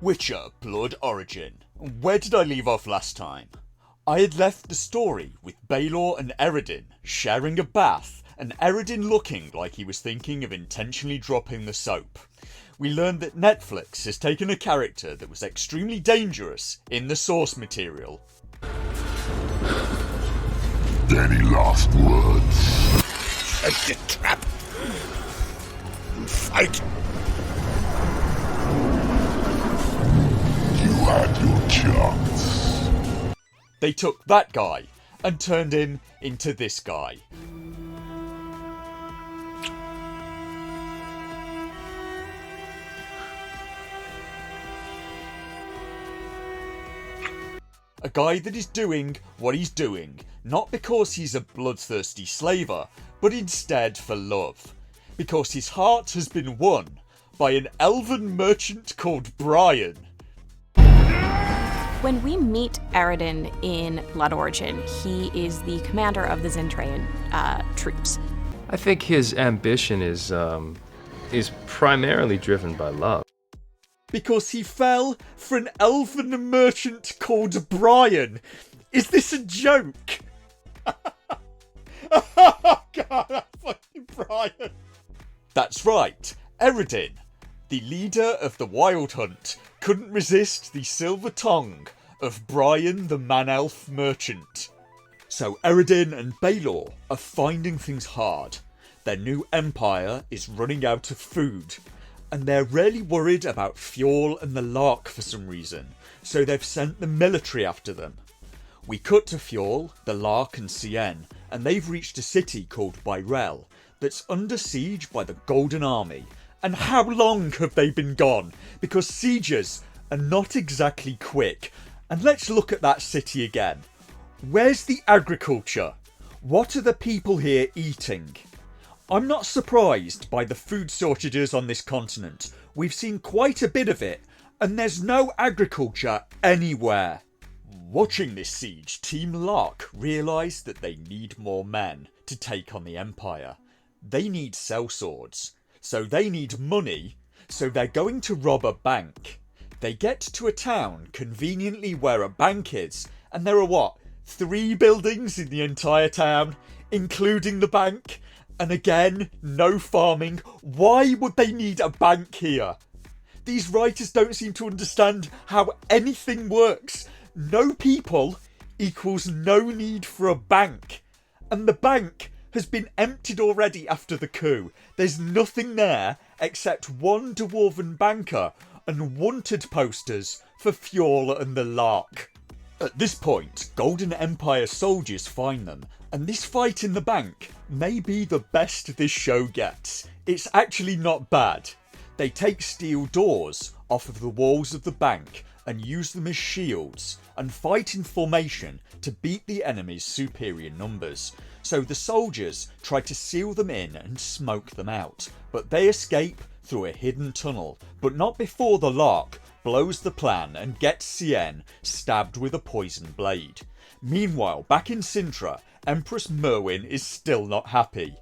Witcher Blood Origin. Where did I leave off last time? I had left the story with Baelor and Eredin sharing a bath, and Eredin looking like he was thinking of intentionally dropping the soap. We learned that Netflix has taken a character that was extremely dangerous in the source material. Any last words? Set the trap. Fight. You had your chance. They took that guy and turned him into this guy. A guy that is doing what he's doing, not because he's a bloodthirsty slaver, but instead for love. Because his heart has been won by an elven merchant called Brian. When we meet Eredin in Blood Origin, he is the commander of the Zentraean troops. I think his ambition is primarily driven by love. Because he fell for an elven merchant called Brian. Is this a joke? Oh god, fucking Brian. That's right, Eredin, the leader of the Wild Hunt, couldn't resist the silver tongue of Brian the man-elf merchant. So Eredin and Baelor are finding things hard. Their new empire is running out of food, and they're really worried about Fjord and the Lark for some reason, so they've sent the military after them. We cut to Fjord, the Lark and Cien, and they've reached a city called Byrel that's under siege by the Golden Army. And how long have they been gone? Because sieges are not exactly quick. And let's look at that city again. Where's the agriculture? What are the people here eating? I'm not surprised by the food shortages on this continent. We've seen quite a bit of it, and there's no agriculture anywhere. Watching this siege, Team Lark realise that they need more men to take on the Empire. They need sellswords, so they need money, so they're going to rob a bank. They get to a town conveniently where a bank is, and there are what, 3 buildings in the entire town, including the bank? And again, no farming. Why would they need a bank here? These writers don't seem to understand how anything works. No people equals no need for a bank. And the bank has been emptied already after the coup. There's nothing there except one dwarven banker and wanted posters for Fjord and the Lark. At this point, Golden Empire soldiers find them, and this fight in the bank may be the best this show gets. It's actually not bad. They take steel doors off of the walls of the bank and use them as shields, and fight in formation to beat the enemy's superior numbers. So the soldiers try to seal them in and smoke them out, but they escape through a hidden tunnel, but not before the Lark blows the plan and gets Cien stabbed with a poison blade. Meanwhile, back in Sintra, Empress Merwin is still not happy.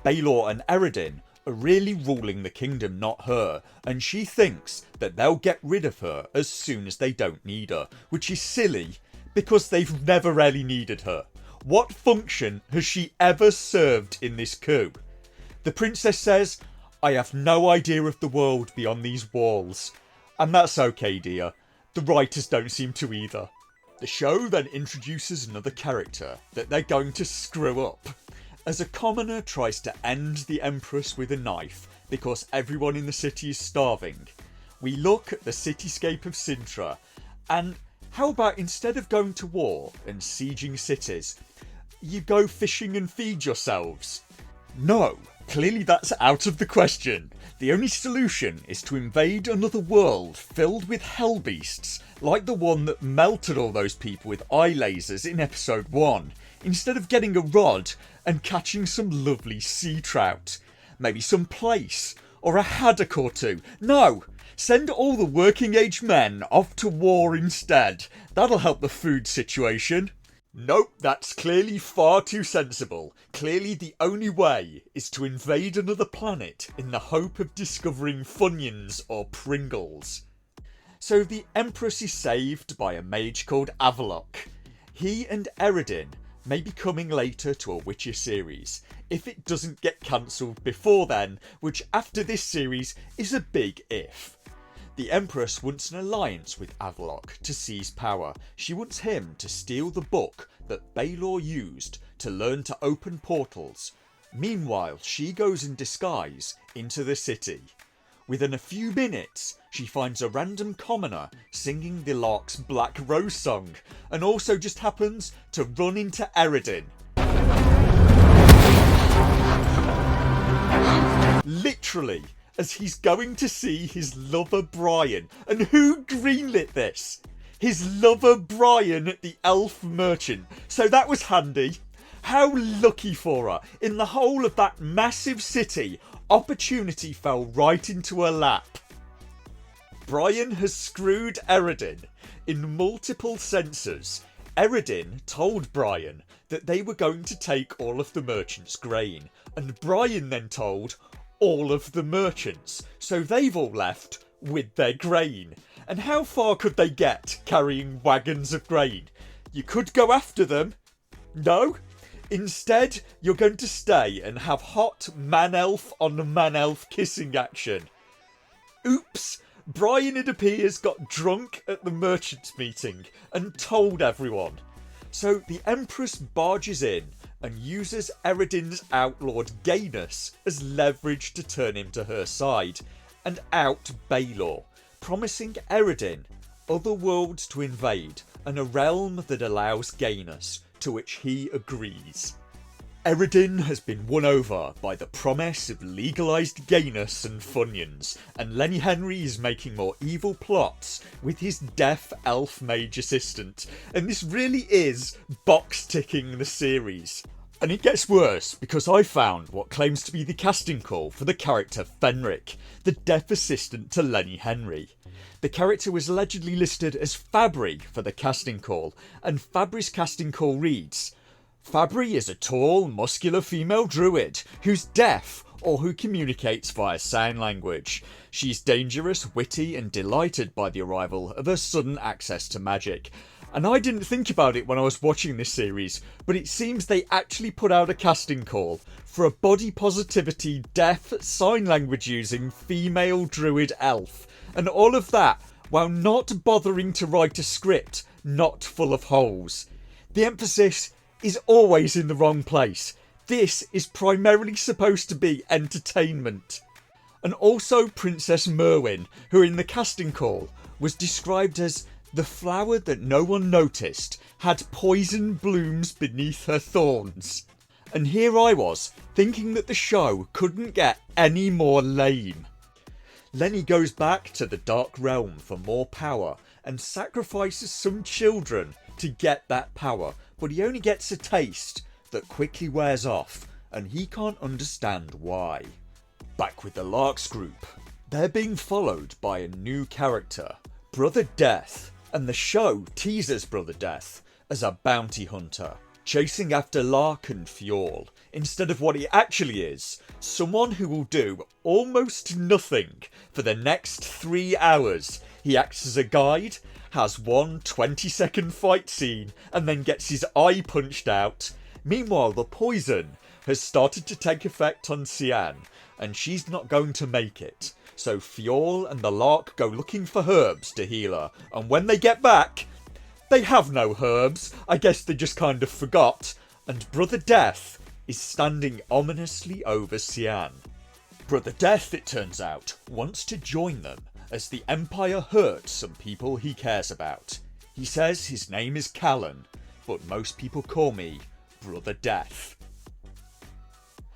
Baelor and Eredin are really ruling the kingdom, not her, and she thinks that they'll get rid of her as soon as they don't need her, which is silly because they've never really needed her. What function has she ever served in this coup? The princess says, "I have no idea of the world beyond these walls." And that's okay, dear. The writers don't seem to either. The show then introduces another character that they're going to screw up, as a commoner tries to end the Empress with a knife because everyone in the city is starving. We look at the cityscape of Sintra, and how about instead of going to war and sieging cities, you go fishing and feed yourselves? No, clearly that's out of the question. The only solution is to invade another world filled with hell beasts, like the one that melted all those people with eye lasers in episode 1, instead of getting a rod and catching some lovely sea trout. Maybe some plaice, or a haddock or two. No! Send all the working age men off to war instead. That'll help the food situation. Nope, that's clearly far too sensible. Clearly the only way is to invade another planet in the hope of discovering Funyuns or Pringles. So the Empress is saved by a mage called Avalok. He and Eredin may be coming later to a Witcher series, if it doesn't get cancelled before then, which after this series is a big if. The Empress wants an alliance with Avalok to seize power. She wants him to steal the book that Baelor used to learn to open portals. Meanwhile, she goes in disguise into the city. Within a few minutes, she finds a random commoner singing the Lark's Black Rose song, and also just happens to run into Eredin. Literally, as he's going to see his lover Brian. And who greenlit this? His lover Brian, the elf merchant. So that was handy. How lucky for her. In the whole of that massive city, opportunity fell right into her lap. Brian has screwed Eredin in multiple senses. Eredin told Brian that they were going to take all of the merchants' grain, and Brian then told all of the merchants, so they've all left with their grain. And how far could they get carrying wagons of grain? You could go after them. No? Instead, you're going to stay and have hot man-elf on man-elf kissing action. Oops! Brian, it appears, got drunk at the merchants' meeting and told everyone. So the Empress barges in and uses Eredin's outlawed gayness as leverage to turn him to her side and out Baelor, promising Eredin other worlds to invade and a realm that allows gayness, to which he agrees. Eredin has been won over by the promise of legalised gayness and Funyuns, and Lenny Henry is making more evil plots with his deaf elf mage assistant, and this really is box ticking the series. And it gets worse because I found what claims to be the casting call for the character Fenric, the deaf assistant to Lenny Henry. The character was allegedly listed as Fabry for the casting call, and Fabry's casting call reads: Fabry is a tall, muscular female druid who's deaf or who communicates via sign language. She's dangerous, witty and delighted by the arrival of her sudden access to magic. And I didn't think about it when I was watching this series, but it seems they actually put out a casting call for a body positivity, deaf, sign language using female druid elf. And all of that while not bothering to write a script not full of holes. The emphasis is always in the wrong place. This is primarily supposed to be entertainment. And also Princess Merwin, who in the casting call was described as the flower that no one noticed had poison blooms beneath her thorns. And here I was, thinking that the show couldn't get any more lame. Lenny goes back to the Dark Realm for more power and sacrifices some children to get that power, but he only gets a taste that quickly wears off, and he can't understand why. Back with the Larks group, they're being followed by a new character, Brother Death, and the show teases Brother Death as a bounty hunter, chasing after Lark and Fjord, instead of what he actually is, someone who will do almost nothing for the next 3 hours. He acts as a guide, has one 20-second fight scene, and then gets his eye punched out. Meanwhile, the poison has started to take effect on Cyan, and she's not going to make it. So Fjord and the Lark go looking for herbs to heal her, and when they get back, they have no herbs. I guess they just kind of forgot, and Brother Death is standing ominously over Cyan. Brother Death, it turns out, wants to join them, as the Empire hurts some people he cares about. He says his name is Callan, but most people call me Brother Death.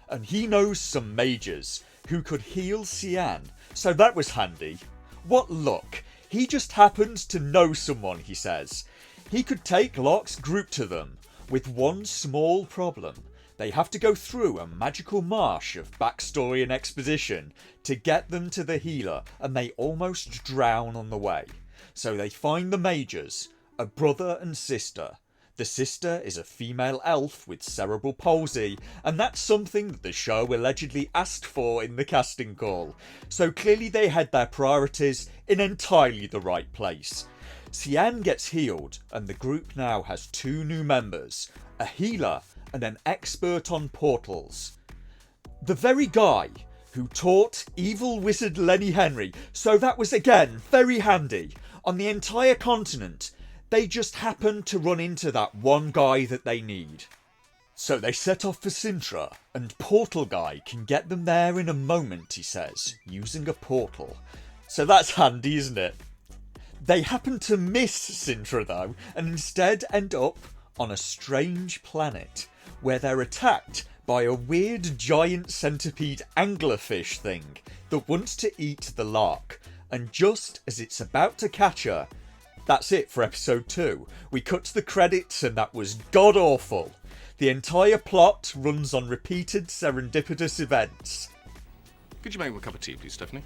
And he knows some mages who could heal Cyan, so that was handy. What luck! He just happens to know someone, he says. He could take Lark's group to them, with one small problem. They have to go through a magical marsh of backstory and exposition to get them to the healer, and they almost drown on the way. So they find the mages, a brother and sister. The sister is a female elf with cerebral palsy, and that's something that the show allegedly asked for in the casting call. So clearly they had their priorities in entirely the right place. Cian gets healed, and the group now has 2 new members, a healer and an expert on portals. The very guy who taught evil wizard Lenny Henry, so that was again very handy. On the entire continent, they just happen to run into that one guy that they need. So they set off for Sintra, and Portal Guy can get them there in a moment, he says, using a portal. So that's handy, isn't it? They happen to miss Sintra though, and instead end up on a strange planet, where they're attacked by a weird giant centipede anglerfish thing that wants to eat the lark, and just as it's about to catch her, that's it for episode 2. We cut to the credits and that was god awful. The entire plot runs on repeated serendipitous events. Could you make me a cup of tea, please, Stephanie?